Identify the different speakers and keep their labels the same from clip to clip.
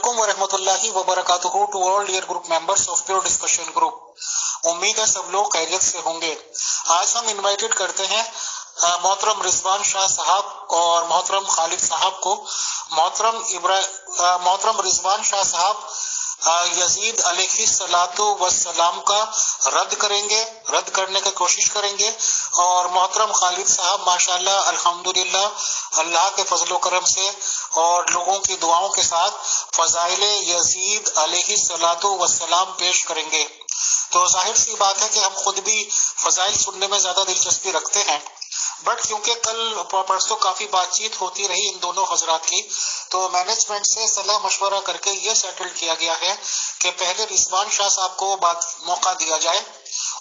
Speaker 1: alaikum wa rahmatullahi wa barakatuhu to all dear group members of Pure Discussion Group. उम्मीद है सब लोग खैरियत से होंगे। आज हम इनवाइटेड करते हैं मोहतरम रिजवान शाह साहब और मोहतरम खालिद साहब को। मोहतरम रिजवान शाह साहब यजीद अलैहि सलातो वस्सलाम का रद्द करने की कोशिश करेंगे और मोहतरम खालिद साहब माशाल्लाह अल्हम्दुलिल्लाह अल्लाह के फजलो करम से और लोगों की दुआओं के साथ फजाइल यजीद अलैहि सलातो वस्सलाम पेश करेंगे। तो जाहिर सी बात है कि हम खुद भी फजाइल सुनने में ज्यादा दिलचस्पी रखते हैं, बट क्योंकि कल परसों काफी बातचीत होती रही इन दोनों हजरात की, तो मैनेजमेंट से सलाह मशवरा करके ये सेटल किया गया है कि पहले रिजवान शाह साहब को मौका दिया जाए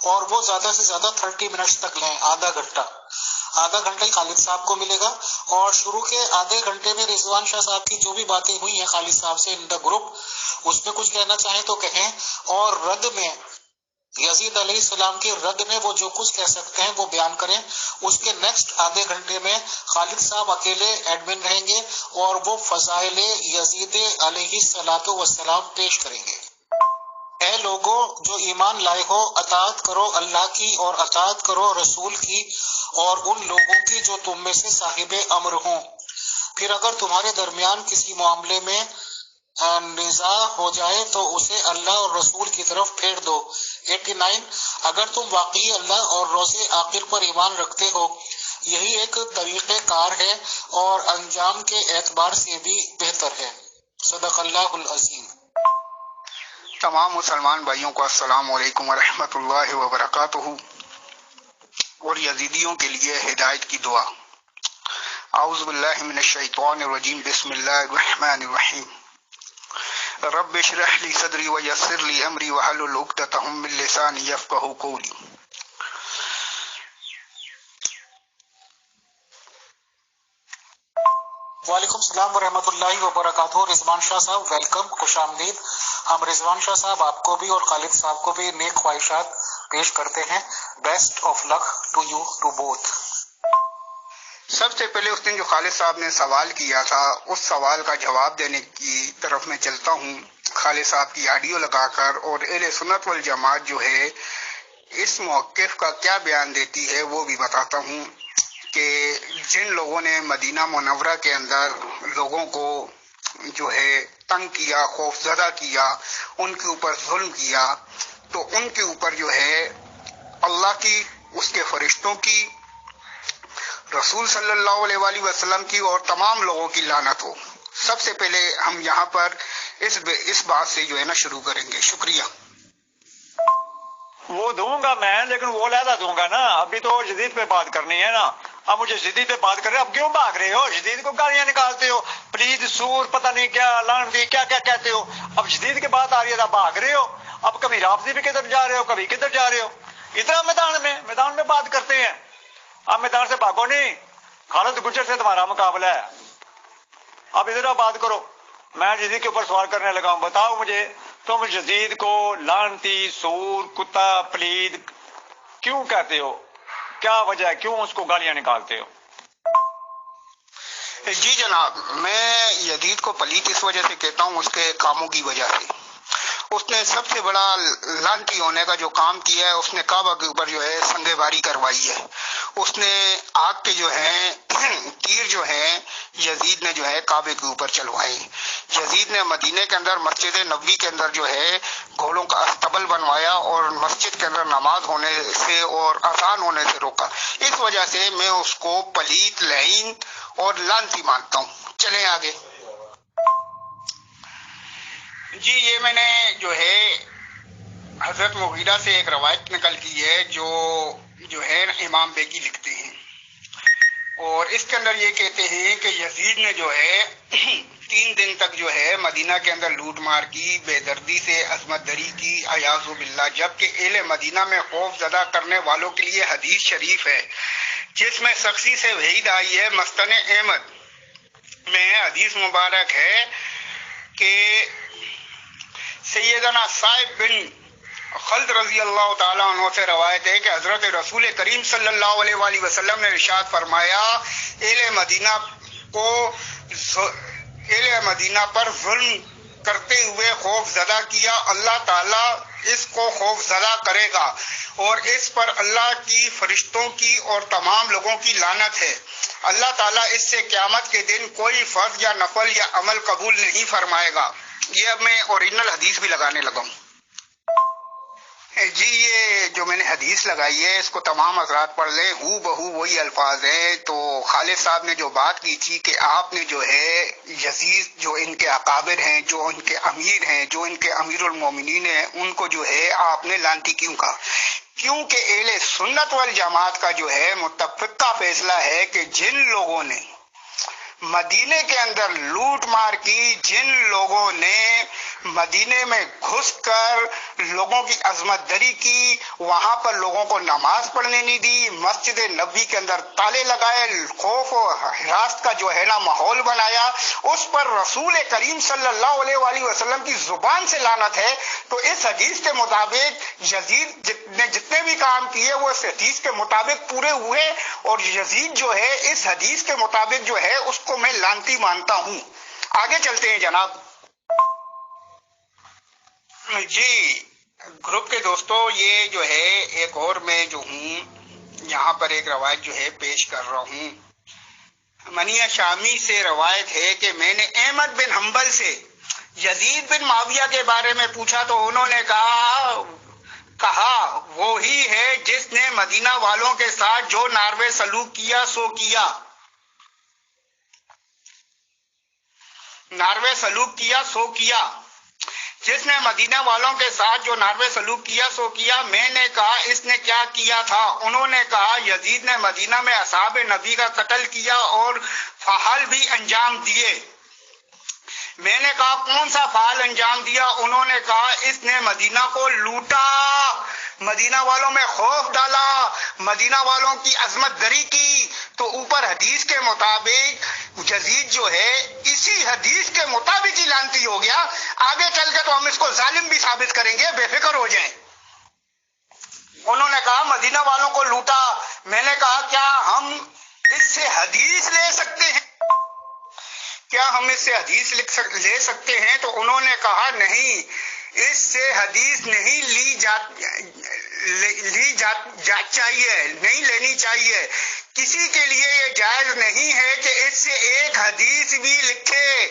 Speaker 1: और वो ज्यादा से ज्यादा 30 मिनट्स तक लें। आधा घंटा ही खालिद साहब को मिलेगा और शुरू के आधे घंटे में रिजवान शाह साहब की जो भी बातें हुई हैं खालिद साहब से इन द ग्रुप, उसमें कुछ कहना चाहें तो कहें, और रद्द में यजीद अलैहिस्सलाम के रद्द में वो जो कुछ कह सकते हैं वो बयान करें। उसके नेक्स्ट आधे घंटे में खालिद साहब अकेले एडमिन रहेंगे और वो फजाइल यजीद अलैहिस्सलातो वस्सलाम पेश करेंगे। ऐ लोगों जो ईमान लाए हो, अताअत करो अल्लाह की और अताअत करो रसूल की और उन लोगों की जो तुम में से साहिब अम्र हों। फिर अगर तुम्हारे दरमियान किसी मामले में निज़ा हो जाए तो उसे अल्लाह और रसूल की तरफ फेर दो। 89 अगर तुम वाकई अल्लाह और रोज़े आखिर पर ईमान रखते हो, यही एक तरीक़े कार है और अंजाम के एतबार से भी बेहतर है। सदक़ल्लाहुल अज़ीम।
Speaker 2: तमाम मुसलमान भाइयों को अस्सलाम वालेकुम व रहमतुल्लाहि व बरकातुहू और यजीदियों के लिए हिदायत की दुआ। औज़ु बिल्लाहि मिनश शैतानिर रजीम, बिस्मिल्लाहिर रहमानिर रहीम। रब्बि इश्रह ली सदरी व यस्सिर ली अमरी वहलुल उक़दतम मिन लिसानी यफ़क़हू क़ौली।
Speaker 1: वालेकुम सलाम व रहमतुल्लाहि व बरकातुहू। रिजवान शाह साहब वेलकम, खुशामदीद। हम रिजवान शाह साहब आपको भी और खालिद साहब को भी नेक ख्वाहिशात पेश करते हैं। Best of luck to you to both.
Speaker 2: सबसे पहले उस दिन जो खालिद साहब ने सवाल किया था, उस सवाल का जवाब देने की तरफ मैं चलता हूँ खालिद साहब की ऑडियो लगाकर, और अहले सुन्नत वल जमात जो है इस मौक़िफ़ का क्या बयान देती है वो भी बताता हूँ कि जिन लोगों ने मदीना मुनव्वरा के अंदर लोगों को जो है तंग किया, खौफजदा किया, उनके ऊपर जुल्म किया, तो उनके ऊपर जो है अल्लाह की, उसके फरिश्तों की, रसूल सल्लल्लाहु अलैहि वसल्लम की और तमाम लोगों की लानत हो। सबसे पहले हम यहाँ पर इस बात से जो है ना शुरू करेंगे। शुक्रिया।
Speaker 3: वो दूंगा मैं, लेकिन वो लहदा दूंगा ना। अभी तो जदीद पे बात करनी है ना। अब मुझे जदीद पे बात कर रहे, अब क्यों भाग रहे हो? जदीद को गालियां निकालते हो, प्लीज सूर पता नहीं क्या लानती क्या क्या कहते हो। अब जदीद की बात आ रही है, भाग रहे हो। अब कभी राबजी भी किधर जा रहे हो, कभी किधर जा रहे हो। इतना मैदान में बात करते हैं। अब मैदान से भागो नहीं। खालिद गुज्जर से तुम्हारा मुकाबला है। अब इधर बात करो। मैं जदीद के ऊपर सवाल करने लगा हूं। बताओ मुझे, तुम जदीद को लानती, सूर, कुत्ता, प्लीद क्यों कहते हो? क्या वजह है, क्यों उसको गालियां निकालते हो?
Speaker 2: जी जनाब, मैं यजीद को पलीत इस वजह से कहता हूँ, उसके कामों की वजह से। उसने सबसे बड़ा लानती होने का जो काम किया है, उसने काबा के ऊपर जो है संगेबारी करवाई है। उसने आग के जो है तीर जो है यजीद ने जो है काबे के ऊपर चलवाए। यजीद ने मदीने के अंदर मस्जिद नबवी के अंदर जो है घोड़ों का अस्तबल बनवाया और मस्जिद के अंदर नमाज होने से और अजान होने से रोका। इस वजह से मैं उसको पलीत, लईन और लानती मानता हूँ। चलें आगे। जी, ये मैंने जो है हजरत मुगीरा से एक रवायत निकल की है जो है इमाम बेगी लिखते हैं, और इसके अंदर ये कहते हैं कि यजीद ने जो है 3 दिन तक जो है मदीना के अंदर लूट मार की, बेदर्दी से अजमत दरी की, अयाज़ु बिल्लाह। जबकि एले मदीना में खौफ ज़दा करने वालों के लिए हदीस शरीफ है जिसमें सख्ती से वहीद आई है। मस्तन अहमद में हदीस मुबारक है कि सैयदना साहिब बिन खल्द रजी अल्लाह ताला अन्हु से रवायत है कि हजरत रसूल करीम सल्लल्लाहु अलैहि वसल्लम ने इरशाद फरमाया, एले मदीना पर जुल्म करते हुए खौफ ज़दा किया, अल्लाह ताला इसको खौफ ज़दा करेगा और इस पर अल्लाह की फरिश्तों की और तमाम लोगों की लानत है। अल्लाह ताला इससे क़यामत के दिन कोई फर्ज या नफल या अमल कबूल नहीं फरमाएगा। ये अब मैं ओरिजिनल हदीस भी लगाने लगा हूँ जी। ये जो मैंने हदीस लगाई है इसको तमाम हज़रात पढ़ लें, हू बहू वही अल्फाज है। तो खालिद साहब ने जो बात की थी कि आपने जो है यजीद जो इनके अकाबिर हैं, जो इनके अमीर हैं, जो इनके अमीरुल मोमिनीन हैं, उनको जो है आपने लानती क्यों कहा? क्योंकि अहले सुन्नत वल जमात का जो है मुत्तफ़िक़ा फैसला है कि जिन लोगों ने मदीने के अंदर लूट मार की, जिन लोगों ने मदीने में घुसकर लोगों की अजमतदरी की, वहां पर लोगों को नमाज पढ़ने नहीं दी, मस्जिद नबी के अंदर ताले लगाए, खौफ और हिरासत का जो है ना माहौल बनाया, उस पर रसूल करीम सल्लल्लाहु अलैहि वसल्लम की जुबान से लानत है। तो इस हदीस के मुताबिक यजीद ने जितने भी काम किए वो इस हदीस के मुताबिक पूरे हुए और यजीद जो है इस हदीस के मुताबिक जो है उसको मैं लानती मानता हूं। आगे चलते हैं जनाब जी। ग्रुप के दोस्तों, ये जो है एक और मैं जो हूँ यहाँ पर एक रवायत जो है पेश कर रहा हूँ। मनिया शामी से रवायत है कि मैंने अहमद बिन हम्बल से यजीद बिन माविया के बारे में पूछा तो उन्होंने कहा वो ही है जिसने मदीना वालों के साथ जो नार्वे सलूक किया सो किया, नार्वे सलूक किया सो किया, जिसने मदीना वालों के साथ जो नार्वे सलूक किया सो किया। मैंने कहा इसने क्या किया था? उन्होंने कहा यजीद ने मदीना में असहाब नबी का कत्ल किया और फहाल भी अंजाम दिए। मैंने कहा कौन सा फहाल अंजाम दिया? उन्होंने कहा इसने मदीना को लूटा, मदीना वालों में खौफ डाला, मदीना वालों की अजमत दरी की। तो ऊपर हदीस के मुताबिक यजीद जो है इसी हदीस के मुताबिक ही लानती हो गया। आगे चल के तो हम इसको जालिम भी साबित करेंगे, बेफिक्र हो जाएं। उन्होंने कहा मदीना वालों को लूटा। मैंने कहा क्या हम इससे हदीस ले सकते हैं? क्या हम इससे हदीस ले सकते हैं? तो उन्होंने कहा नहीं, इससे हदीस नहीं चाहिए, नहीं लेनी चाहिए। किसी के लिए ये जायज नहीं है कि इससे एक हदीस भी लिखे।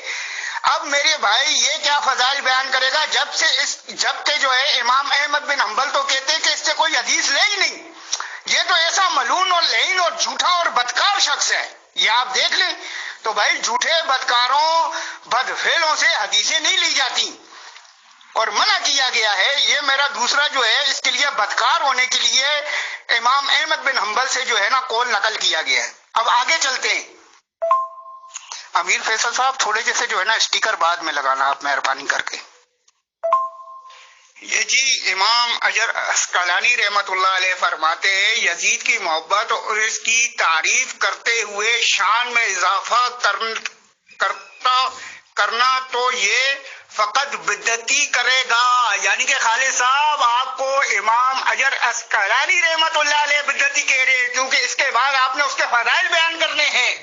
Speaker 2: अब मेरे भाई ये क्या फजाइल बयान करेगा जबकि जो है इमाम अहमद बिन हम्बल तो कहते हैं कि इससे कोई हदीस ले ही नहीं। ये तो ऐसा मलून और लईन और झूठा और बदकार शख्स है, ये आप देख लें। तो भाई झूठे बदकारों बदफेलों से हदीसें नहीं ली जाती और मना किया गया है। ये मेरा दूसरा जो है इसके लिए बदकार होने के लिए इमाम अहमद बिन हम्बल से जो है ना कौल नकल किया गया है। अब आगे चलते हैं। अमीर फैसल साहब थोड़े जैसे जो है ना स्टिकर बाद में लगाना आप मेहरबानी करके। ये जी इमाम अजर अस्कलानी रहमतुल्लाह अलैह फरमाते हैं यजीद की मोहब्बत और इसकी तारीफ करते हुए शान में इजाफा करना तो ये फकत बिदती करेगा। यानी कि खालिद साहब आपको इमाम अजर अस्कलानी रहमतुल्लाह अलैह बिदती कह रहे हैं, क्योंकि इसके बाद आपने उसके फजाइल बयान करने हैं।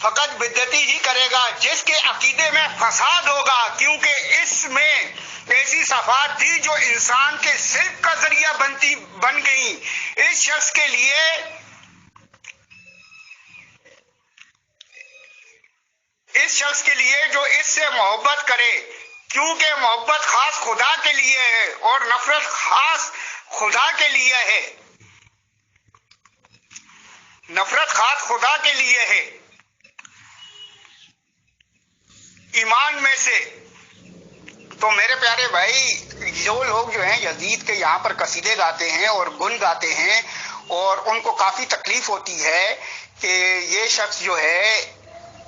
Speaker 2: फकत बिदती ही करेगा जिसके अकीदे में फसाद होगा, क्योंकि इसमें ऐसी सफात थी जो इंसान के सिल्क का जरिया बन गई। इस शख्स के लिए जो इससे मोहब्बत करे, क्योंकि मोहब्बत खास खुदा के लिए है और नफरत खास खुदा के लिए है, नफरत खास खुदा के लिए है। ईमान में से तो मेरे प्यारे भाई जो लोग जो हैं यजीद के यहाँ पर कसीदे गाते हैं और गुन गाते हैं और उनको काफी तकलीफ होती है कि ये शख्स जो है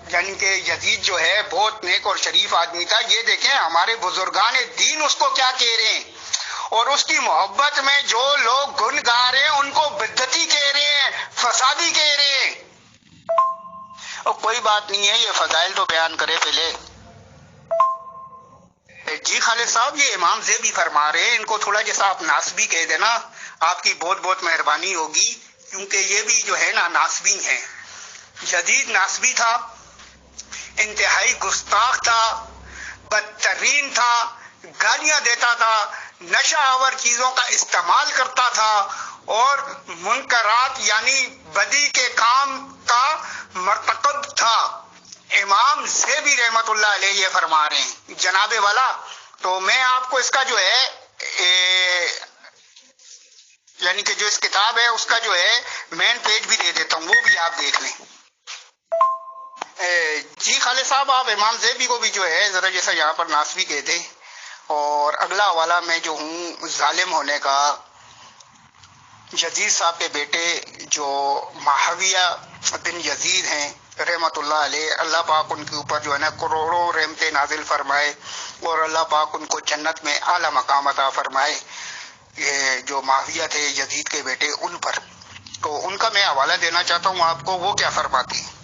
Speaker 2: यानी कि यजीद जो है बहुत नेक और शरीफ आदमी था। ये देखें हमारे बुजुर्गान दीन उसको क्या कह रहे हैं, और उसकी मोहब्बत में जो लोग गुन गा रहे हैं उनको बिद्दती कह रहे हैं, फसादी कह रहे हैं। और कोई बात नहीं है, ये फजाइल तो बयान करे पहले। जी खालिद साहब ये इमाम ज़ेबी फरमा रहे हैं, इनको थोड़ा जैसा आप नासबी कह देना, आपकी बहुत बहुत मेहरबानी होगी, क्योंकि ये भी जो है ना नासबी है। यजीद नासबी था, इंतहाई गुस्ताख था, بدترین تھا، گالیاں دیتا تھا، نشہ آور چیزوں کا استعمال کرتا تھا اور منکرات یعنی بدی کے کام کا مرتکب تھا۔ امام زیبی رحمت اللہ علیہ یہ فرما رہے ہیں جناب والا۔ تو میں آپ کو اس کا جو ہے یعنی کہ جو اس کتاب ہے اس کا جو ہے مین پیج بھی دے دیتا ہوں، وہ بھی آپ دیکھ لیں۔ جی خالد صاحب، آپ امام زیبی کو بھی جو ہے ذرا جیسا یہاں پر ناسوی کہہ دیں۔ اور اگلا حوالہ میں جو ہوں ظالم ہونے کا، یزید صاحب کے بیٹے جو معاویہ بن یزید ہیں رحمت اللہ علیہ، اللہ پاک ان کے اوپر جو ہے نا کروڑوں رحمتیں نازل فرمائے اور اللہ پاک ان کو جنت میں اعلیٰ مقام عطا فرمائے، یہ جو معاویہ تھے یزید کے بیٹے ان پر۔ تو ان کا میں حوالہ دینا چاہتا ہوں آپ کو، وہ کیا فرماتی ہیں۔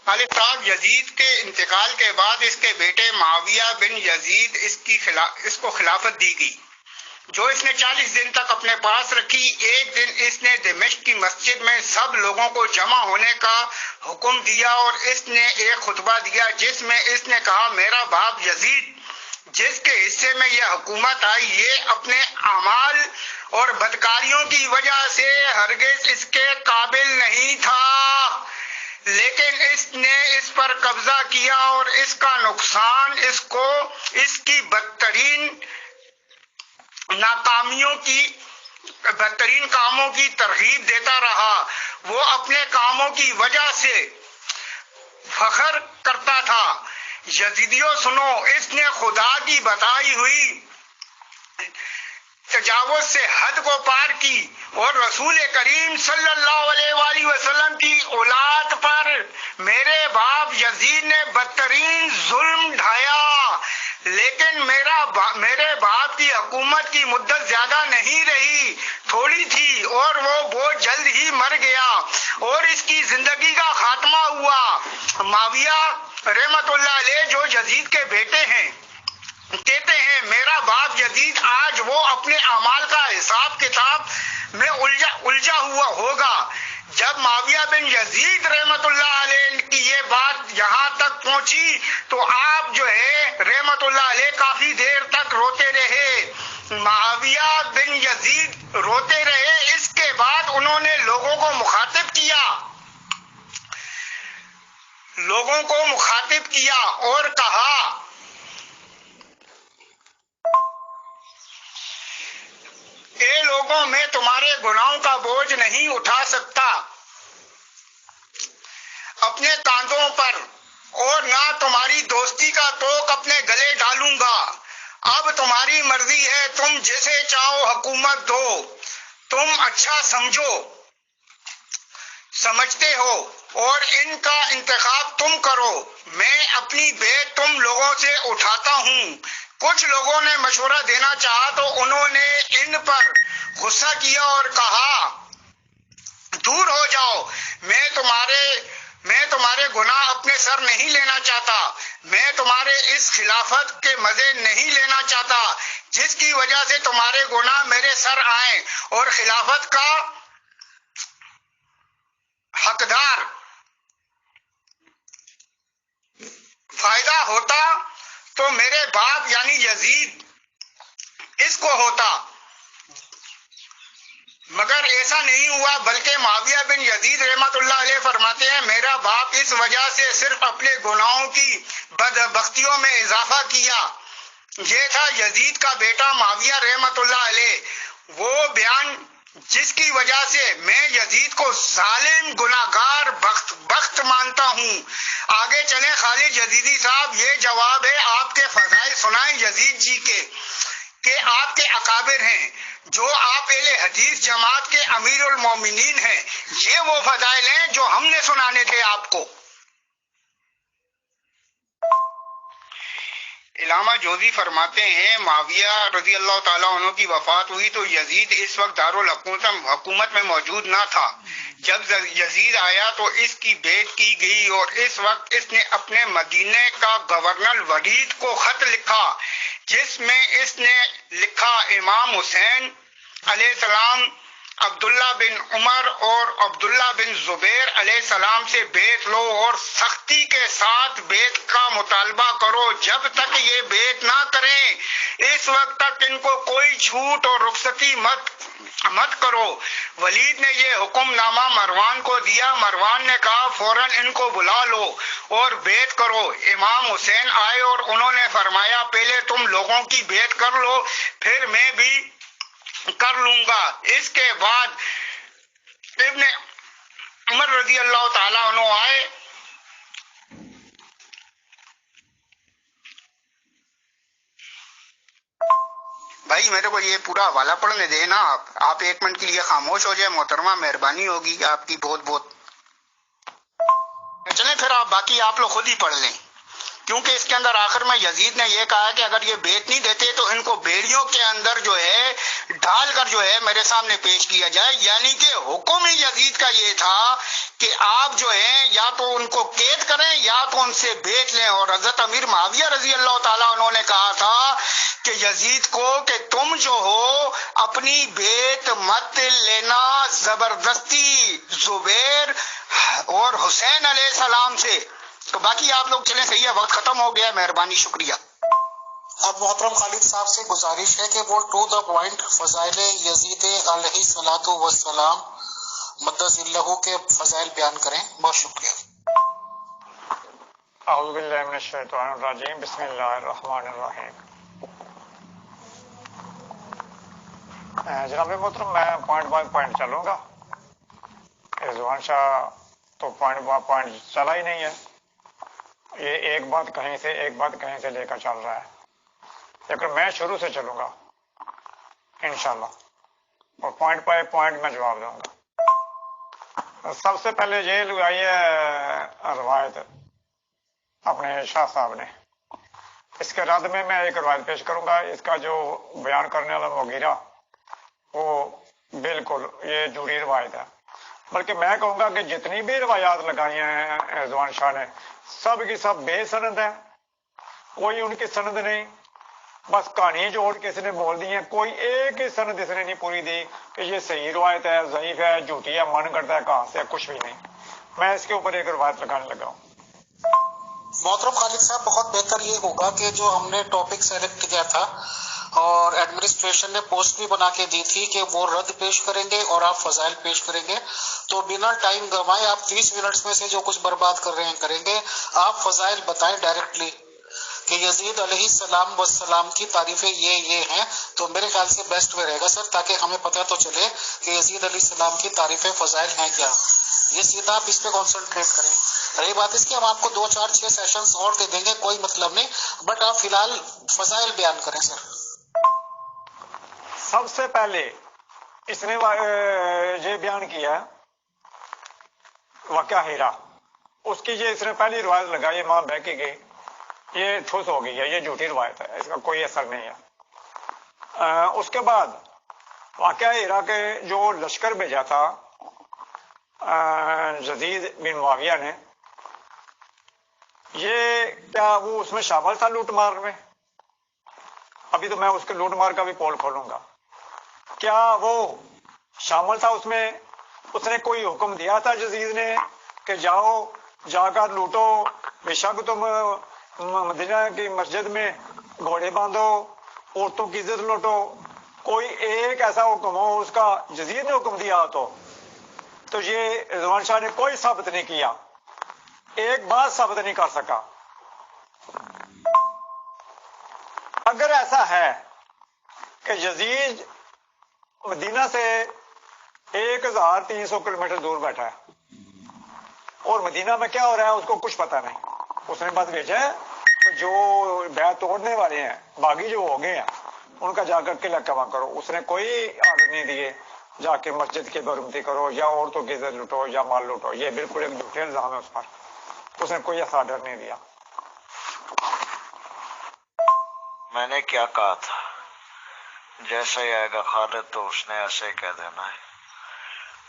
Speaker 2: خالد صاحب، یزید کے انتقال کے بعد اس کے بیٹے معاویہ بن یزید اس کو خلافت دی گئی، جو اس نے 40 دن تک اپنے پاس رکھی۔ ایک دن اس نے دمشق کی مسجد میں سب لوگوں کو جمع ہونے کا حکم دیا اور اس نے ایک خطبہ دیا جس میں اس نے کہا، میرا باپ یزید جس کے حصے میں یہ حکومت آئی، یہ اپنے اعمال اور بدکاریوں کی وجہ سے ہرگز اس کے قابل نہیں تھا، لیکن اس نے اس پر قبضہ کیا اور اس کا نقصان اس کو اس کی بدترین ناکامیوں کی بدترین کاموں کی ترغیب دیتا رہا۔ وہ اپنے کاموں کی وجہ سے فخر کرتا تھا۔ یزیدیوں سنو، اس نے خدا کی بتائی ہوئی تجاوز سے حد کو پار کی اور رسول کریم صلی اللہ علیہ وآلہ وسلم کی اولاد پر میرے باپ یزید نے بدترین ظلم ڈھایا، لیکن میرے باپ کی حکومت کی مدت زیادہ نہیں رہی، تھوڑی تھی اور وہ بہت جلد ہی مر گیا اور اس کی زندگی کا خاتمہ ہوا۔ معاویہ رحمت اللہ علیہ جو یزید کے بیٹے ہیں کہتے ہیں، میرا باپ یزید آج وہ اپنے اعمال کا حساب کتاب میں الجھا ہوا ہوگا۔ جب معاویہ بن یزید رحمت اللہ علیہ کی یہ بات یہاں تک پہنچی تو آپ جو ہے رحمت اللہ علیہ کافی دیر تک روتے رہے۔ معاویہ بن یزید روتے رہے۔ اس کے بعد انہوں نے لوگوں کو مخاطب کیا اور کہا، اے لوگوں، میں تمہارے گناہوں کا بوجھ نہیں اٹھا سکتا اپنے کاندھوں پر اور نہ تمہاری دوستی کا توق اپنے گلے ڈالوں گا۔ اب تمہاری مرضی ہے، تم جسے چاہو حکومت دو، تم اچھا سمجھتے ہو اور ان کا انتخاب تم کرو، میں اپنی بیعت تم لوگوں سے اٹھاتا ہوں۔ کچھ لوگوں نے مشورہ دینا چاہا تو انہوں نے ان پر غصہ کیا اور کہا، دور ہو جاؤ، میں تمہارے گناہ اپنے سر نہیں لینا چاہتا، میں تمہارے اس خلافت کے مزے نہیں لینا چاہتا جس کی وجہ سے تمہارے گناہ میرے سر آئیں اور خلافت کا حقدار فائدہ ہوتا تو میرے باپ یعنی یزید اس کو ہوتا، مگر ایسا نہیں ہوا، بلکہ معاویہ بن یزید رحمت اللہ علیہ فرماتے ہیں، میرا باپ اس وجہ سے صرف اپنے گناہوں کی بدبختیوں میں اضافہ کیا۔ یہ تھا یزید کا بیٹا معاویہ رحمت اللہ علیہ، وہ بیان جس کی وجہ سے میں یزید کو ظالم، گناہگار، بخت مانتا ہوں۔ آگے چلیں خالد یزیدی صاحب، یہ جواب ہے آپ کے فضائل سنائیں یزید جی کے کہ آپ کے اکابر ہیں، جو آپ اہل حدیث جماعت کے امیر المومنین ہیں، یہ وہ فضائل ہیں جو ہم نے سنانے تھے آپ کو۔ علامہ جوزی فرماتے ہیں، معاویہ رضی اللہ تعالیٰ عنہ کی وفات ہوئی تو یزید اس وقت دارالحکومت میں موجود نہ تھا۔ جب یزید آیا تو اس کی بیعت کی گئی اور اس وقت اس نے اپنے مدینے کا گورنر ولید کو خط لکھا جس میں اس نے لکھا، امام حسین علیہ السلام عبداللہ بن عمر اور عبداللہ بن زبیر علیہ السلام سے بیعت لو اور سختی کے ساتھ بیعت کا مطالبہ کرو. جب تک یہ بیعت نہ کریں اس وقت تک ان کو کوئی چھوٹ اور رخصتی مت کرو. ولید نے یہ حکم نامہ مروان کو دیا. مروان نے کہا فوراً ان کو بلا لو اور بیعت کرو. امام حسین آئے اور انہوں نے فرمایا پہلے تم لوگوں کی بیعت کر لو پھر میں بھی کر لوں گا. اس کے بعد ابن عمر رضی اللہ تعالیٰ عنہ آئے. بھائی میرے کو یہ پورا حوالہ پڑھنے دے نا. آپ 1 منٹ کے لیے خاموش ہو جائے محترمہ, مہربانی ہوگی آپ کی بہت بہت. چلیں پھر باقی آپ لوگ خود ہی پڑھ لیں, کیونکہ اس کے اندر آخر میں یزید نے یہ کہا کہ اگر یہ بیعت نہیں دیتے تو ان کو بیڑیوں کے اندر جو ہے ڈھال کر جو ہے میرے سامنے پیش کیا جائے. یعنی کہ حکم ہی یزید کا یہ تھا کہ آپ جو ہے یا تو ان کو قید کریں یا تو ان سے بیچ لیں. اور حضرت امیر معاویہ رضی اللہ تعالیٰ انہوں نے کہا تھا کہ یزید کو کہ تم جو ہو اپنی بیعت مت لینا زبردستی زبیر اور حسین علیہ السلام سے. تو باقی آپ لوگ چلیں, صحیح ہے, وقت ختم ہو گیا, مہربانی, شکریہ.
Speaker 1: اب محترم خالد صاحب سے گزارش ہے کہ وہ ٹو دا پوائنٹ فضائل یزید علیہ الصلوۃ والسلام مدث اللہ کے فضائل بیان کریں. بہت شکریہ.
Speaker 3: اعوذ باللہ من الشیطان الرجیم, بسم اللہ الرحمن الرحیم. جناب محترم میں پوائنٹ بائی پوائنٹ چلوں گا. رضوان شاہ تو پوائنٹ بائی پوائنٹ چلا ہی نہیں ہے, یہ ایک بات کہیں سے لے کر چل رہا ہے. لیکن میں شروع سے چلوں گا انشاءاللہ, اور پوائنٹ بائی پوائنٹ میں جواب دوں گا. سب سے پہلے یہ لگائی ہے روایت اپنے شاہ صاحب نے, اس کے رد میں ایک روایت پیش کروں گا. اس کا جو بیان کرنے والا مغیرہ وہ بالکل یہ جھوٹی روایت ہے. بلکہ میں کہوں گا کہ جتنی بھی روایات لگائی ہیں رضوان شاہ نے سب کی سب بے سند ہیں, کوئی ان کی سند نہیں, بس کہانی جوڑ کے اس نے بول دی ہے. کوئی ایک ہی سند اس نے نہیں پوری دی کہ یہ صحیح روایت ہے, ضعیف ہے, جھوٹی ہے, من کرتا ہے کہاں سے, کچھ بھی نہیں. میں اس کے اوپر ایک روایت لگانے لگا ہوں.
Speaker 1: محترم خالد صاحب, بہت بہتر یہ ہوگا کہ جو ہم نے ٹاپک سلیکٹ کیا تھا اور ایڈمنسٹریشن نے پوسٹ بھی بنا کے دی تھی کہ وہ رد پیش کریں گے اور آپ فضائل پیش کریں گے, تو بنا ٹائم گوائے آپ 30 منٹس میں سے جو کچھ برباد کر رہے ہیں کریں گے. آپ فضائل بتائیں ڈائریکٹلی کہ یزید علیہ السلام والسلام کی تعریفیں یہ ہیں. تو میرے خیال سے بیسٹ وے رہے گا سر, تاکہ ہمیں پتہ تو چلے کہ یزید علیہ السلام کی تعریفیں فضائل ہیں کیا. یہ سیدھا آپ اس پہ کانسنٹریٹ کریں. رہی بات اس کی ہم آپ کو 2 4 6 سیشنز اور دے دیں گے, کوئی مطلب نہیں, بٹ آپ فی الحال فضائل بیان کریں سر.
Speaker 3: سب سے پہلے اس نے یہ بیان کیا واقعہ ہیرا, اس کی یہ اس نے پہلی روایت لگائی امام بیکی کی, یہ ٹھوس ہو گئی ہے, یہ جھوٹی روایت ہے, اس کا کوئی اثر نہیں ہے. اس کے بعد واقعہ ہیرا کے جو لشکر بھیجا تھا یزید بن معاویہ نے, یہ کیا وہ اس میں شامل تھا لوٹ مار میں؟ ابھی تو میں اس کے لوٹ مار کا بھی پول کھولوں گا. کیا وہ شامل تھا اس میں؟ اس نے کوئی حکم دیا تھا یزید نے کہ جاؤ جا کر لوٹو, بے شک تم مدینہ کی مسجد میں گھوڑے باندھو, عورتوں کی عزت لوٹو؟ کوئی ایک ایسا حکم ہو اس کا یزید نے حکم دیا تو یہ رضوان شاہ نے کوئی ثابت نہیں کیا, ایک بات ثابت نہیں کر سکا. اگر ایسا ہے کہ یزید مدینہ سے 1300 کلومیٹر دور بیٹھا ہے اور مدینہ میں کیا ہو رہا ہے اس کو کچھ پتا نہیں, اس نے بات بھیجا ہے کہ جو بیعت توڑنے والے ہیں, باغی جو ہو گئے ہیں, ان کا جا کر قلعہ کما کرو. اس نے کوئی آرڈر نہیں دیے جا کے مسجد کی برمتی کرو یا عورتوں کی عزت لوٹو یا مال لوٹو. یہ بالکل ایک جھوٹے الزام ہے اس پر, اس نے کوئی ایسا آرڈر نہیں دیا.
Speaker 4: میں نے کیا کہا تھا, جیسا ہی آئے گا خالد تو اس نے ایسے ہی کہہ دینا ہے.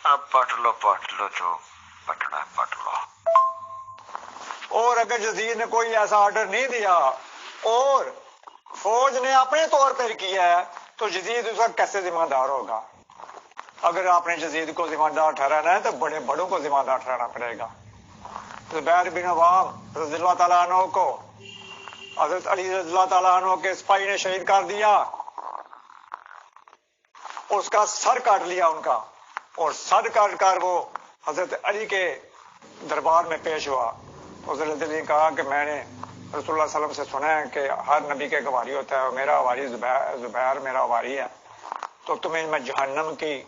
Speaker 4: اب پٹ لو جو پٹنا ہے پٹ لو.
Speaker 3: اور اگر یزید نے کوئی ایسا آرڈر نہیں دیا اور فوج نے اپنے طور پر کیا ہے تو یزید اس کا کیسے ذمہ دار ہوگا؟ اگر آپ نے یزید کو ذمہ دار ٹھہرانا ہے تو بڑے بڑوں کو ذمہ دار ٹھہرانا پڑے گا. زبیر بن عوام رضی اللہ تعالیٰ عنہ کو حضرت علی رضی اللہ تعالیٰ عنہ کے سپاہی نے شہید کر دیا، اس کا سر کاٹ لیا ان کا، اور سر کاٹ کر وہ حضرت علی کے دربار میں پیش ہوا. حضرت علی نے کہا کہ میں نے رسول اللہ صلی اللہ علیہ وسلم سے سنا ہے کہ ہر نبی کے گواری ہوتا ہے اور میرا گواری زبیر میرا گواری ہے، تو تمہیں میں جہنم کی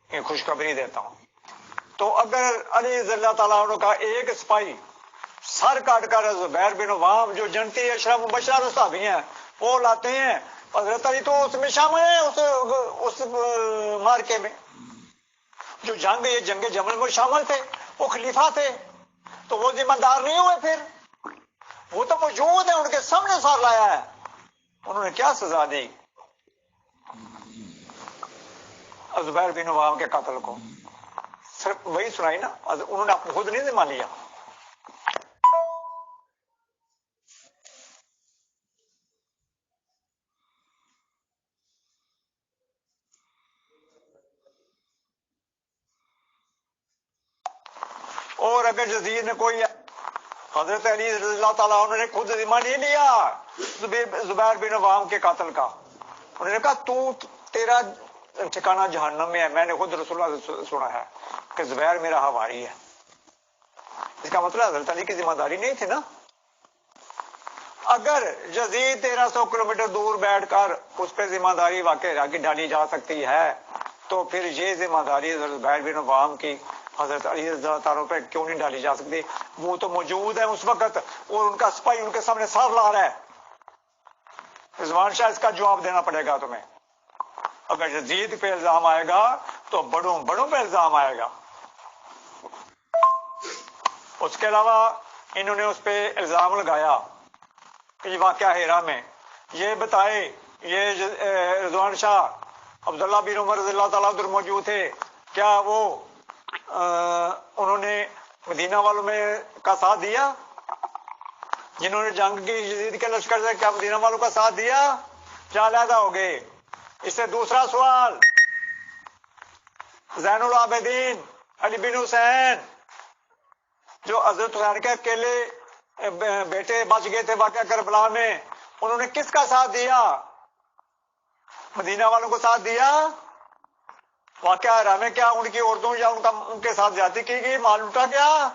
Speaker 3: خوشخبری دیتا ہوں. تو اگر علی رضی اللہ تعالیٰ عنہ کا ایک سپاہی سر کاٹ کر زبیر بن عوام جو جنتی اشرف مبشرہ صحابی ہیں وہ لاتے ہیں، حضرت علی تو اس میں شامل ہیں، اس مارکے میں جو جنگ جمل میں شامل تھے، وہ خلیفہ تھے، تو وہ ذمہ دار نہیں ہوئے؟ پھر وہ تو موجود ہیں، ان کے سامنے سار لایا ہے، انہوں نے کیا سزا دی زبیر بن عوام کے قاتل کو؟ صرف وہی سنائی نا، انہوں نے خود نہیں ذمہ لیا. اور اگر یزید نے کوئی حضرت علی رضی اللہ تعالیٰ عنہ نے خود ذمہ نہیں لیا زبیر بن عوام کے قاتل کا، انہوں نے کہا تیرا ٹھکانہ جہنم میں ہے، میں نے خود رسول اللہ سے سنا ہے کہ زبیر میرا حواری ہے. اس کا مطلب حضرت علی کی ذمہ داری نہیں تھی نا. اگر یزید 1300 کلومیٹر دور بیٹھ کر اس پہ ذمہ داری واقع ڈالی جا سکتی ہے تو پھر یہ ذمہ داری زبیر بن عوام کی حضرت علی رضی اللہ تعالیٰ پہ کیوں نہیں ڈالی جا سکتی؟ وہ تو موجود ہے اس وقت اور ان کا سپاہی ان کے سامنے سار لا رہا ہے. رضوان شاہ اس کا جواب دینا پڑے گا تمہیں. اگر یزید پہ الزام آئے گا تو بڑوں پہ الزام آئے گا. اس کے علاوہ انہوں نے اس پہ الزام لگایا کہ یہ واقعہ ہیرا میں یہ بتائے، یہ رضوان شاہ عبداللہ بن عمر رضی اللہ تعالیٰ عنہ موجود تھے، کیا وہ انہوں نے مدینہ والوں میں کا ساتھ دیا جنہوں نے جنگ کی یزید کے لشکر سے؟ کیا مدینہ والوں کا ساتھ دیا؟ کیا علیحدہ ہو گئے؟ اس سے دوسرا سوال، زین العابدین علی بن حسین جو حضرت حسین کے اکیلے بیٹے بچ گئے تھے واقعہ کربلا میں، انہوں نے کس کا ساتھ دیا؟ مدینہ والوں کو ساتھ دیا؟ واقعہ ہیرا میں کیا ان کی عورتوں یا ان کے ساتھ زیادتی کی گئی، مال لوٹا گیا؟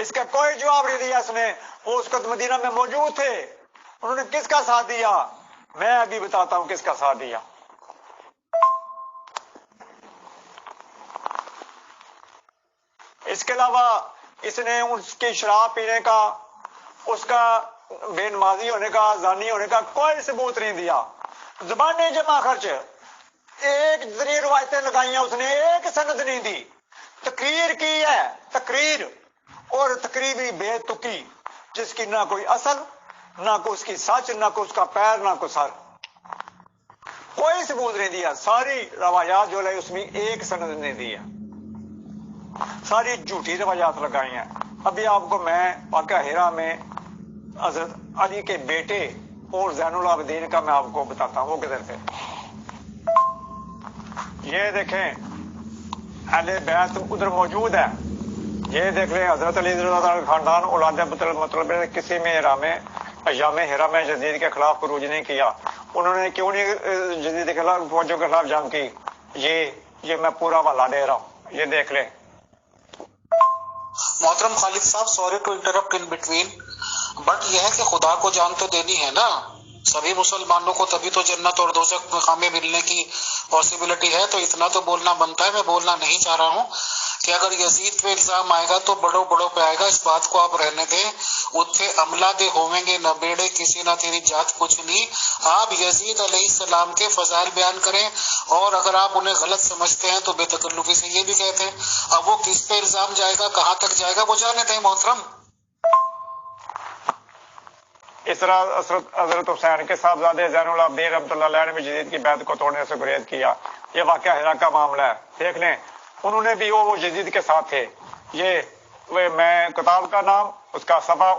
Speaker 3: اس کا کوئی جواب نہیں دیا اس نے. وہ اس وقت مدینہ میں موجود تھے، انہوں نے کس کا ساتھ دیا؟ میں ابھی بتاتا ہوں کس کا ساتھ دیا. اس کے علاوہ اس نے اس کی شراب پینے کا، اس کا بے نمازی ہونے کا، زانی ہونے کا کوئی ثبوت نہیں دیا. زبانی جمع خرچ ایک ذریعہ روایتیں لگائیں اس نے، ایک سند نہیں دی. تقریر کی ہے، تقریر، اور تقریبی بے تکی جس کی نہ کوئی اصل، نہ کوئی اس کی سچ، نہ کوئی اس کا پیر، نہ کوئی سر، کوئی ثبوت نہیں دیا. ساری روایات جو ہے اس میں ایک سند نہیں دیا، ساری جھوٹی روایات لگائی ہیں. ابھی آپ کو میں واقعہ ہیرا میں حضرت علی کے بیٹے اور زین العابدین کا میں آپ کو بتاتا ہوں وہ کدھر تھے. یہ دیکھیں اہل بیت ادھر موجود ہے، یہ دیکھ لیں حضرت علی رضی اللہ عنہ خاندان اولاد مطلب کسی میں ایام ہیرا میں یزید کے خلاف خروج نہیں کیا. انہوں نے کیوں نہیں یزید کے خلاف فوجوں کے خلاف جنگ کی؟ یہ میں پورا حوالہ دے رہا ہوں، یہ دیکھ لیں.
Speaker 1: محترم خالد صاحب، sorry to interrupt in between, but یہ ہے کہ خدا کو جان تو دینی ہے نا سبھی مسلمانوں کو، تبھی تو جنت اور دوزخ میں خامے ملنے کی پاسبلٹی ہے. تو اتنا تو بولنا بنتا ہے. میں بولنا نہیں چاہ رہا ہوں کہ اگر یزید پہ الزام آئے گا تو بڑوں پہ آئے گا. اس بات کو آپ رہنے دیں. اتھے عملہ دے ہویں گے نہ بیڑے کسی نہ تیری جات کچھ نہیں. آپ یزید علیہ السلام کے فضائل بیان کریں، اور اگر آپ انہیں غلط سمجھتے ہیں تو بے تکلفی سے یہ بھی کہتے ہیں. اب وہ کس پہ الزام جائے گا، کہاں تک جائے گا، وہ جانے دیں محترم.
Speaker 3: اس طرح حضرت حسین کے صاحبزادے زین العابدین رحمۃ اللہ علیہ نے بھی یزید کی بیعت کو توڑنے سے گریز کیا. یہ واقعہ ہیرا کا معاملہ ہے، دیکھ لیں. انہوں نے بھی وہ یزید کے ساتھ تھے. یہ میں کتاب کا نام، اس کا صفحہ،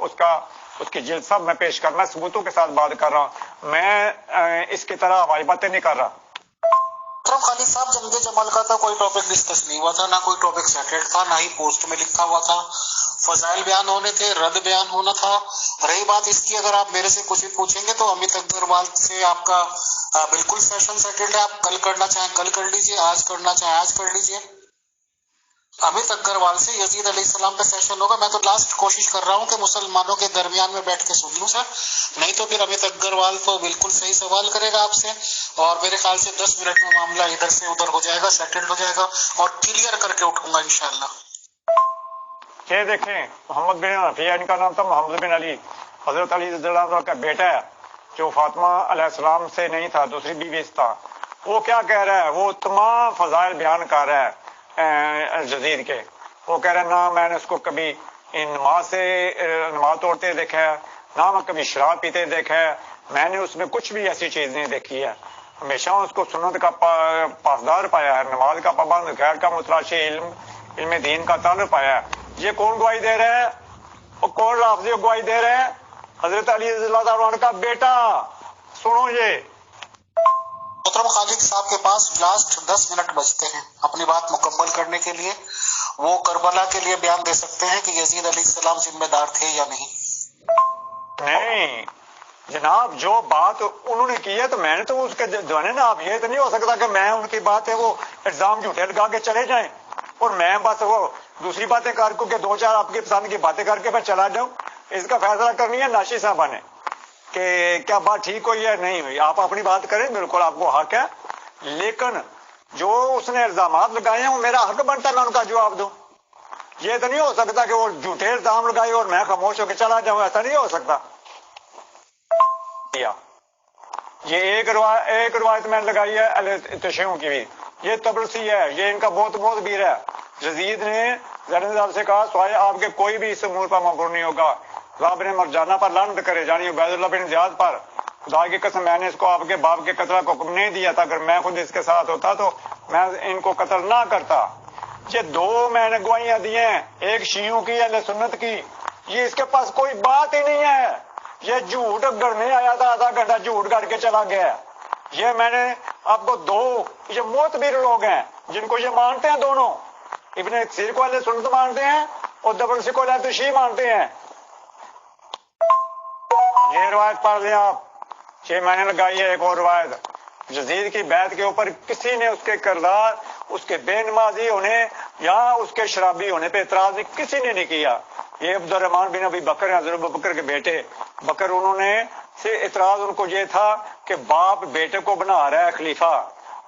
Speaker 3: اس کی جلد سب میں پیش کر، میں ثبوتوں کے ساتھ بات کر رہا ہوں. میں اس کی طرح ہوائی باتیں نہیں کر رہا.
Speaker 1: मोहतरम खालिद साहब, जंग जमल का तो कोई टॉपिक डिस्कस नहीं हुआ था, ना कोई टॉपिक सेटेड था, ना ही पोस्ट में लिखा हुआ था। फजाइल बयान होने थे, रद्द बयान होना था। रही बात इसकी, अगर आप मेरे से कुछ भी पूछेंगे तो अमित अग्रवाल से आपका बिल्कुल सेशन सेटल्ड है। आप कल करना चाहें कल कर लीजिए, आज करना चाहें आज कर लीजिए। अमित अग्रवाल से यजीद अलैहिस्सलाम पे सेशन होगा। मैं तो लास्ट कोशिश कर रहा हूँ कि मुसलमानों के दरमियान में बैठ के सुन लूँ सर, नहीं तो फिर अमित अग्रवाल तो बिल्कुल सही सवाल करेगा आपसे, और मेरे ख्याल से 10 मिनट में मामला इधर से उधर हो जाएगा, सेटल्ड हो जाएगा, और क्लियर करके उठूंगा इंशाल्लाह।
Speaker 3: ये देखें, मोहम्मद बिन रफिया इनका नाम था, मोहम्मद बिन अली, हजरत अली रज़ियल्लाहु अन्हु का बेटा है, जो फातिमा अलैहिस्सलाम से नहीं था, दूसरी बीवी था। वो क्या कह रहा है, वो तमाम फजाइल बयान कर रहा है यजीद के। वो कह रहा है ना मैंने उसको कभी नमाज तोड़ते देखा है, ना मैं कभी शराब पीते देखा है, मैंने उसमें कुछ भी ऐसी चीज नहीं देखी है। हमेशा उसको सुन्नत का पासदार पाया है, नमाज का पाबंद, खैर का मुतलाशी, इल्म दीन का ताल्लुक पाया है। ये कौन गवाही दे रहा है, और कौन लाफ्ज़ी गवाही दे रहा है? हजरत अली रज़ियल्लाहु अन्हु का बेटा। सुनो ये।
Speaker 1: मोहतरम खालिद साहब के पास लास्ट 10 मिनट बचते हैं अपनी बात मुकम्मल करने के लिए। वो करबला के लिए बयान दे सकते हैं कि यजीद अलैहिस्सलाम जिम्मेदार थे या नहीं।
Speaker 3: नहीं जनाब, जो बात उन्होंने की है तो मैंने तो उसके जवाने ना, आप ये तो नहीं हो सकता कि मैं उनकी बात है वो इल्जाम झूठे लगा के चले जाएं और मैं बस वो दूसरी बातें कर के 2-4 आपकी पसंद की बातें करके मैं चला जाऊं। इसका फैसला करनी है नाशी साहबा ने कि क्या बात ठीक हुई या नहीं हुई। आप अपनी बात करें, बिल्कुल आपको हक है, लेकिन जो उसने इल्जाम लगाए हैं वो मेरा हक बनता है मैं उनका जवाब दूं। ये तो नहीं हो सकता कि वो झूठे इल्जाम लगाए और मैं खामोश होकर चला जाऊं, ऐसा नहीं हो सकता। ये एक रिवायत मैंने लगाई है तशय्युं की भी, ये तबरसी है, ये इनका बहुत वीर है। यजीद ने ज़ैनब से कहा स्वाय आपके कोई भी इस उमूर पर मगरूर नहीं होगा। रब ने मरजाना पर लानत करे, जानी उबैदुल्लाह बिन ज़ियाद पर। खुदा की कसम मैंने इसको आपके बाप के कत्ल का हुक्म नहीं दिया था, अगर मैं खुद इसके साथ होता तो मैं इनको कत्ल ना करता। ये 2 मैंने गवाहियां दी हैं, एक शियों की अहले सुन्नत की। ये इसके पास कोई बात ही नहीं है, ये झूठ गढ़ने आया था, आधा घंटा झूठ गढ़ के चला गया। ये मैंने आपको 2 ये मोतबीर लोग हैं जिनको ये मानते हैं, दोनों इब्ने कसीर को अहले सुन्नत मानते हैं और दबरसी को अहले तशय्युं मानते हैं। ये रिवायत पढ़ लें आप, ये मैंने लगाई है एक और रिवायत। यजीद की बैत के ऊपर किसी ने उसके किरदार, उसके बेनमाजी होने या उसके शराबी होने पे एतराज किसी ने नहीं किया। ये अब्दुर्रहमान बिन अबी बकर, हज़रत अबू बकर के बेटे बकर, उन्होंने से एतराज उनको ये था कि बाप बेटे को बना रहा है खलीफा।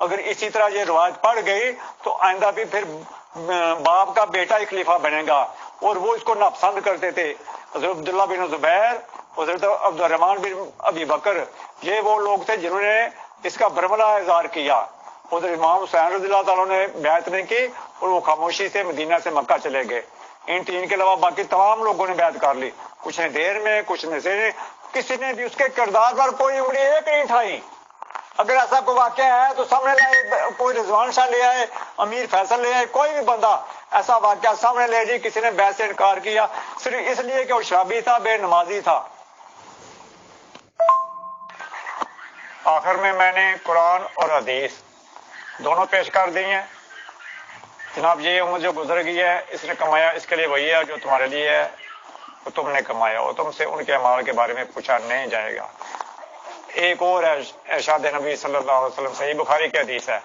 Speaker 3: अगर इसी तरह ये रिवायत पड़ गई तो आइंदा भी फिर बाप का बेटा ही खलीफा बनेगा, और वो इसको नापसंद करते थे। हज़रत अब्दुल्लाह बिन ज़ुबैर, हज़रत अब्दुर्रहमान बिन अबी बकर, ये वो लोग थे जिन्होंने इसका बरमला इज़हार किया। उधर इमाम हुसैन रज़ियल्लाहु ताला ने बैत नहीं की और वो खामोशी से मदीना से मक्का चले गए। इन 3 के अलावा बाकी तमाम लोगों ने बैत कर ली, कुछ ने देर में, कुछ ने से, किसी ने भी उसके किरदार पर कोई उंगली एक नहीं उठाई। अगर ऐसा कोई वाकया है तो सामने लाए, कोई रिजवान शाह ले आए, अमीर फैसल ले आए, कोई भी बंदा ऐसा वाकया सामने ले जाए किसी ने बैत से इनकार किया सिर्फ इसलिए कि वो शराबी था, बेनमाजी था। आखिर में मैंने कुरान और हदीस दोनों पेश कर दी हैं। जनाब ये उम्र जो गुजर गई है इसने कमाया इसके लिए वही है जो तुम्हारे लिए है, वो तुमने कमाया, और तुमसे उनके अमाल के बारे में पूछा नहीं जाएगा। एक और है इरशाद नबी सल्लल्लाहु अलैहि वसल्लम, सही बुखारी की हदीस है,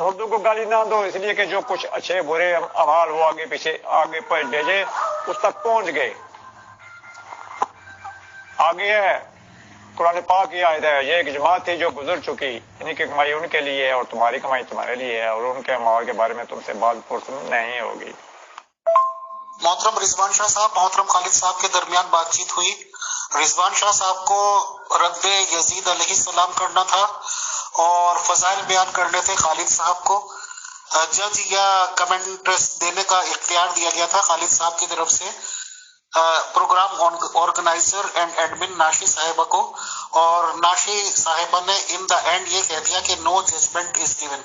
Speaker 3: उर्दू को गाली ना दो इसलिए कि जो कुछ अच्छे बुरे अमाल वो आगे पीछे आगे पर भेजे उस तक पहुंच गए। आगे है कुरान पाक की आयत है, ये एक जमात थी जो गुजर चुकी, इन्हीं की कमाई उनके लिए है और तुम्हारी कमाई तुम्हारे लिए है, और उनके अमाल के बारे में तुमसे बात पुरसुन नहीं होगी।
Speaker 1: मोहतरम रिजवान शाह साहब, मोहतरम खालिद साहब के दरमियान बातचीत हुई। रिजवान शाह साहब को रद्द यजीद अलैहिस्सलाम करना था और फजाइल बयान करने थे खालिद साहब को। जज या कमेंट देने का इख्तियार दिया गया था खालिद साहब की तरफ से प्रोग्राम ऑर्गेनाइजर एंड एडमिन नाशी साहिबा को, और नाशी साहिबा ने इन द एंड ये कह दिया कि नो जजमेंट इज गिवन।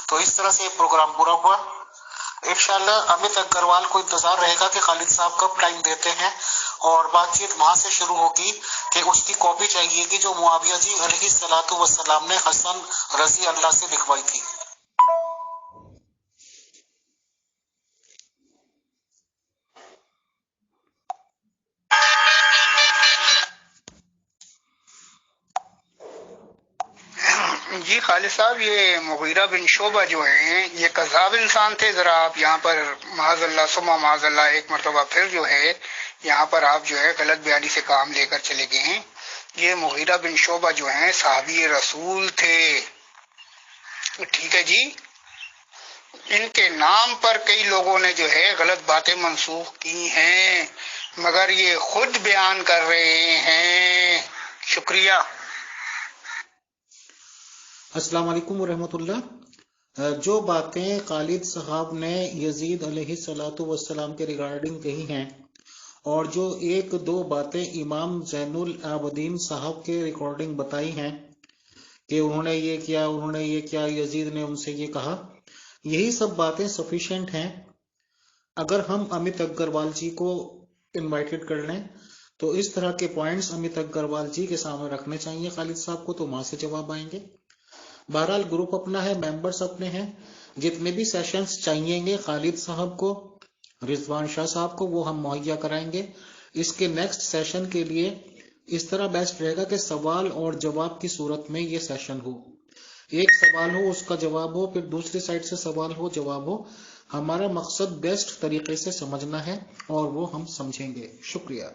Speaker 1: तो इस तरह से प्रोग्राम पूरा हुआ। इंशाल्लाह अमित अग्रवाल को इंतजार रहेगा कि खालिद साहब कब टाइम देते हैं اور بات چیت وہاں سے شروع ہوگی کہ اس کی کاپی چاہیے گی جو معاویہ جی علیہ الصلوۃ والسلام نے حسن رضی اللہ سے لکھوائی تھی۔
Speaker 2: جی خالد صاحب، یہ مغیرہ بن شعبہ جو ہیں یہ کذاب انسان تھے۔ ذرا آپ یہاں پر معاذ اللہ ثم معاذ اللہ ایک مرتبہ پھر جو ہے یہاں پر آپ جو ہے غلط بیانی سے کام لے کر چلے گئے ہیں۔ یہ مغیرہ بن شعبہ جو ہیں صحابی رسول تھے، ٹھیک ہے جی۔ ان کے نام پر کئی لوگوں نے جو ہے غلط باتیں منسوخ کی ہیں، مگر یہ خود بیان کر رہے ہیں۔ شکریہ۔
Speaker 1: السلام علیکم ورحمۃ اللہ۔ جو باتیں خالد صاحب نے یزید علیہ الصلوۃ والسلام کے ریگارڈنگ کہی ہیں، اور جو ایک دو باتیں امام زین العابدین صاحب کے ریکارڈنگ بتائی ہیں کہ انہوں نے یہ کیا، یزید نے ان سے یہ کہا، یہی سب باتیں سفیشینٹ ہیں۔ اگر ہم امت اگروال جی کو انوائٹڈ کر لیں تو اس طرح کے پوائنٹس امت اگروال جی کے سامنے رکھنے چاہیے خالد صاحب کو، تو وہاں سے جواب آئیں گے۔ بہرحال گروپ اپنا ہے، ممبرز اپنے ہیں، جتنے بھی سیشنز چاہیے گے خالد صاحب کو، رضوان شاہ صاحب کو، وہ ہم مہیا کرائیں گے۔ اس کے نیکسٹ سیشن کے لیے اس طرح بیسٹ رہے گا کہ سوال اور جواب کی صورت میں یہ سیشن ہو، ایک سوال ہو اس کا جواب ہو، پھر دوسری سائڈ سے سوال ہو جواب ہو۔ ہمارا مقصد بیسٹ طریقے سے سمجھنا ہے اور وہ ہم سمجھیں گے۔ شکریہ۔